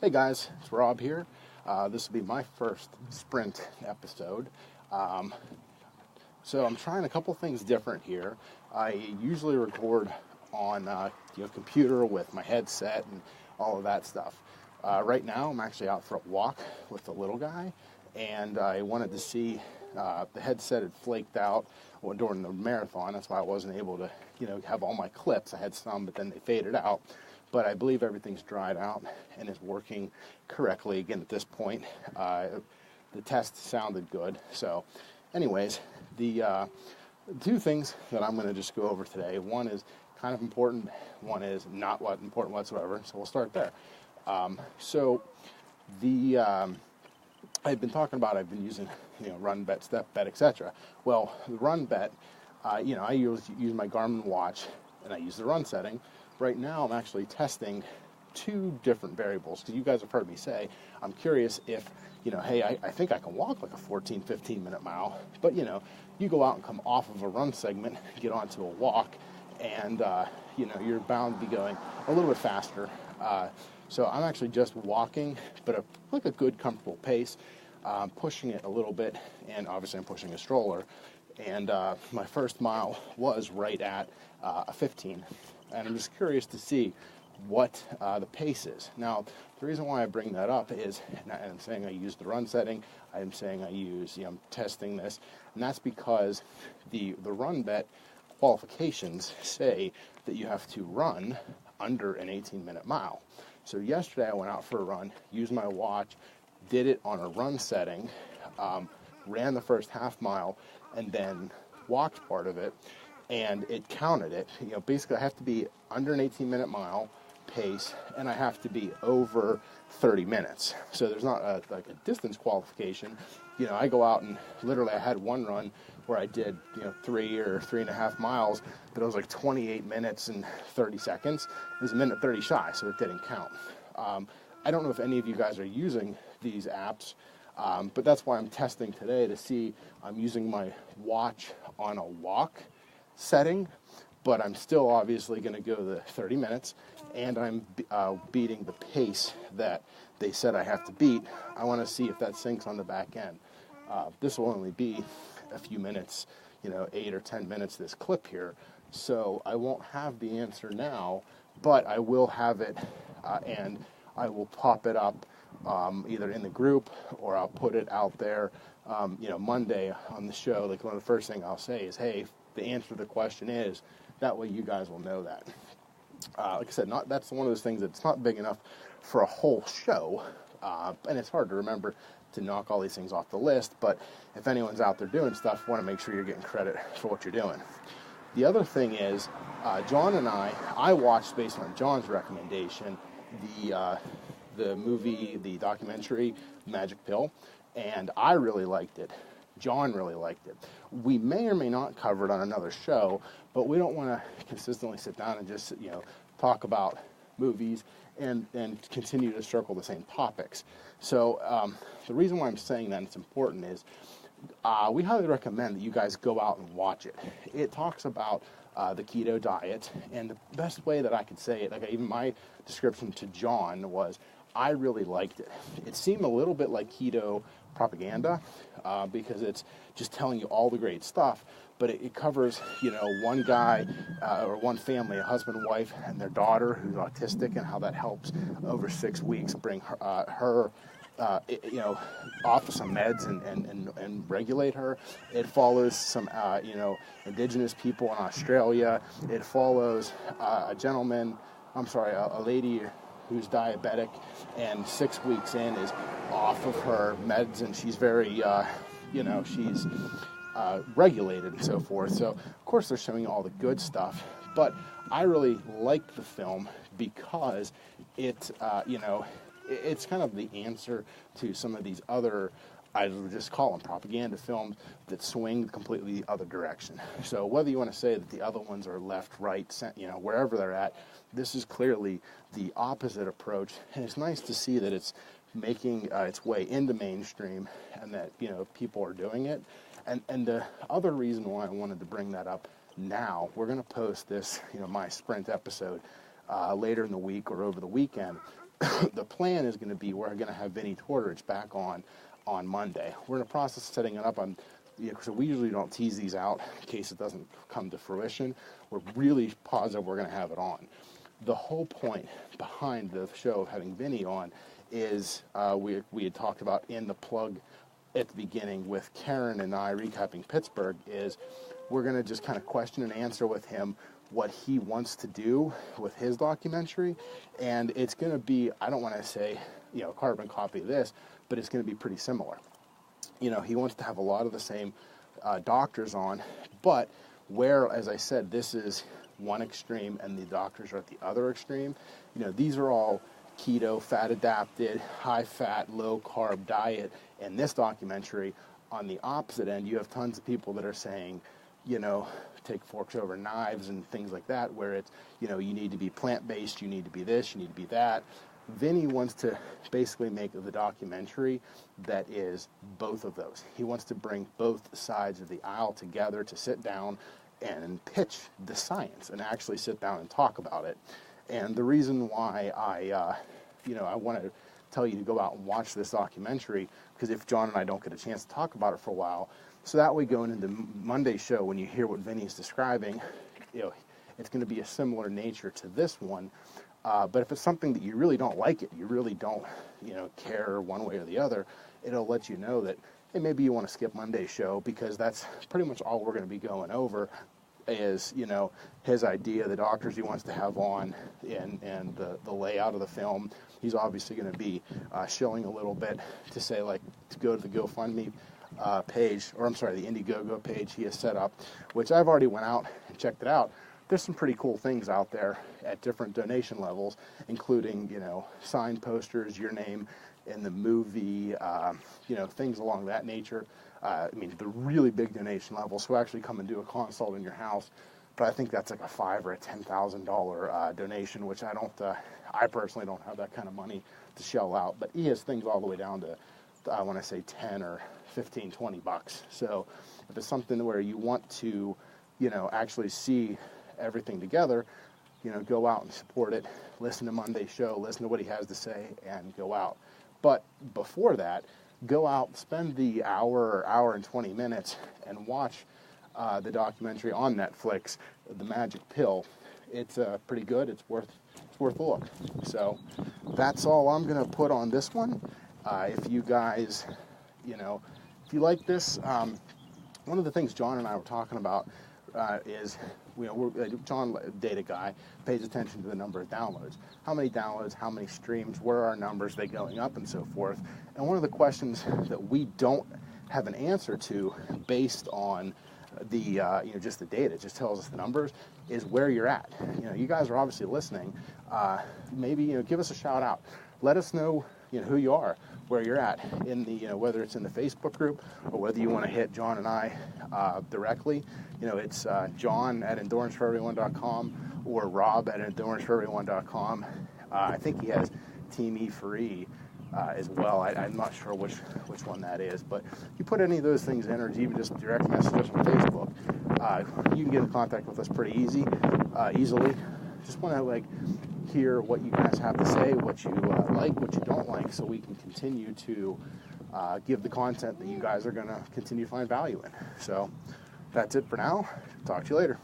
Hey guys, it's Rob here. This will be my first sprint episode. Um, so I'm trying a couple things different here. I usually record on computer with my headset and all of that stuff. Right now I'm actually out for a walk with the little guy, and I wanted to see the headset had flaked out during the marathon. That's why I wasn't able to have all my clips. I had some, but then they faded out. But I believe everything's dried out and is working correctly again at this point. The test sounded good. So anyways, the two things that I'm going to just go over today, one is kind of important, one is not important whatsoever. So we'll start there. I've been talking about, I've been using, Run Bet, Step Bet, etc. Well, the Run Bet, I use my Garmin watch and I use the run setting. Right now, I'm actually testing two different variables, because you guys have heard me say, I'm curious if, hey, I think I can walk like a 14, 15-minute mile, but, you go out and come off of a run segment, get onto a walk, and, you're bound to be going a little bit faster. So I'm actually just walking, but a good, comfortable pace, pushing it a little bit, and obviously I'm pushing a stroller. And my first mile was right at a 15. And I'm just curious to see what the pace is. Now, the reason why I bring that up is, and I'm saying I use the run setting, I'm saying I use, I'm testing this, and that's because the Run Bet qualifications say that you have to run under an 18-minute mile. So yesterday I went out for a run, used my watch, did it on a run setting, ran the first half mile, and then walked part of it, and it counted it. Basically I have to be under an 18-minute mile pace, and I have to be over 30 minutes. So there's not a distance qualification. I go out and literally I had one run where I did 3 or 3.5 miles, but it was like 28 minutes and 30 seconds. It was a minute 30 shy, so it didn't count. I don't know if any of you guys are using these apps, but that's why I'm testing today to see. I'm using my watch on a walk setting, but I'm still obviously going to go the 30 minutes, and I'm beating the pace that they said I have to beat. I want to see if that syncs on the back end. This will only be a few minutes, 8 or 10 minutes, this clip here, so I won't have the answer now, but I will have it, and I will pop it up either in the group, or I'll put it out there, Monday on the show. Like, one of the first things I'll say is, hey, the answer to the question is, that way you guys will know that. Like I said, that's one of those things that's not big enough for a whole show, and it's hard to remember to knock all these things off the list, but if anyone's out there doing stuff, want to make sure you're getting credit for what you're doing. The other thing is, John and I watched, based on John's recommendation, the movie, the documentary, Magic Pill, and I really liked it. John really liked it. We may or may not cover it on another show, but we don't want to consistently sit down and just, talk about movies and continue to circle the same topics. So the reason why I'm saying that it's important is we highly recommend that you guys go out and watch it. It talks about the keto diet, and the best way that I could say it, like even my description to John was, I really liked it. It seemed a little bit like keto propaganda, because it's just telling you all the great stuff, but it covers, one guy or one family, a husband, wife, and their daughter who's autistic, and how that helps over 6 weeks bring her off of some meds and regulate her. It follows some, indigenous people in Australia. It follows a lady who's diabetic, and 6 weeks in is off of her meds, and she's very, she's regulated and so forth. So, of course, they're showing all the good stuff, but I really liked the film because it, it's kind of the answer to some of these other, I would just call them propaganda films, that swing completely the other direction. So whether you want to say that the other ones are left, right, wherever they're at, this is clearly the opposite approach, and it's nice to see that it's making its way into mainstream, and that people are doing it. And the other reason why I wanted to bring that up now, we're going to post this, my sprint episode later in the week or over the weekend. the plan is going to be we're going to have Vinny Tortorich back on Monday. We're in the process of setting it up. So we usually don't tease these out in case it doesn't come to fruition. We're really positive we're going to have it on. The whole point behind the show of having Vinny on is we had talked about in the plug at the beginning with Karen and I recapping Pittsburgh is we're going to just kind of question and answer with him what he wants to do with his documentary. And it's going to be, I don't want to say, carbon copy of this, but it's going to be pretty similar. He wants to have a lot of the same doctors on, but where, as I said, this is one extreme and the doctors are at the other extreme, these are all keto, fat adapted, high fat, low carb diet. And this documentary, on the opposite end, you have tons of people that are saying, take forks over knives and things like that, where it's, you need to be plant-based, you need to be this, you need to be that. Vinny wants to basically make the documentary that is both of those. He wants to bring both sides of the aisle together to sit down and pitch the science and actually sit down and talk about it. And the reason why I want to tell you to go out and watch this documentary, because if John and I don't get a chance to talk about it for a while, so that way going into Monday's show, when you hear what Vinny's describing, it's going to be a similar nature to this one. But if it's something that you really don't like it, you really don't, care one way or the other, it'll let you know that, hey, maybe you want to skip Monday's show, because that's pretty much all we're going to be going over is, his idea, the doctors he wants to have on, and the layout of the film. He's obviously going to be shilling a little bit to say, to go to the GoFundMe page, or I'm sorry, the Indiegogo page he has set up, which I've already went out and checked it out. There's some pretty cool things out there at different donation levels, including, signed posters, your name in the movie, things along that nature. The really big donation levels, so actually come and do a consult in your house. But I think that's like a $5,000 or a $10,000 donation, which I personally don't have that kind of money to shell out. But he has things all the way down to, I want to say 10 or 15, 20 bucks. So if it's something where you want to, actually see everything together, go out and support it, listen to Monday's show, listen to what he has to say, and go out. But before that, go out, spend the hour and 20 minutes, and watch the documentary on Netflix, The Magic Pill. It's pretty good. It's worth a look. So that's all I'm going to put on this one. If you guys, if you like this, one of the things John and I were talking about is, John, data guy, pays attention to the number of downloads. How many downloads, how many streams, where are our numbers, are they going up, and so forth. And one of the questions that we don't have an answer to based on the, just the data, it just tells us the numbers, is where you're at. You guys are obviously listening. Maybe, give us a shout out. Let us know, who you are, where you're at in the, whether it's in the Facebook group or whether you want to hit John and I directly. It's John at enduranceforeveryone.com or Rob at enduranceforeveryone.com. I think he has Team E4E as well. I'm not sure which one that is, but if you put any of those things in, or even just direct message us on Facebook, you can get in contact with us pretty easily. Just want to hear what you guys have to say, what you like, what you don't like, so we can continue to give the content that you guys are going to continue to find value in. So that's it for now. Talk to you later.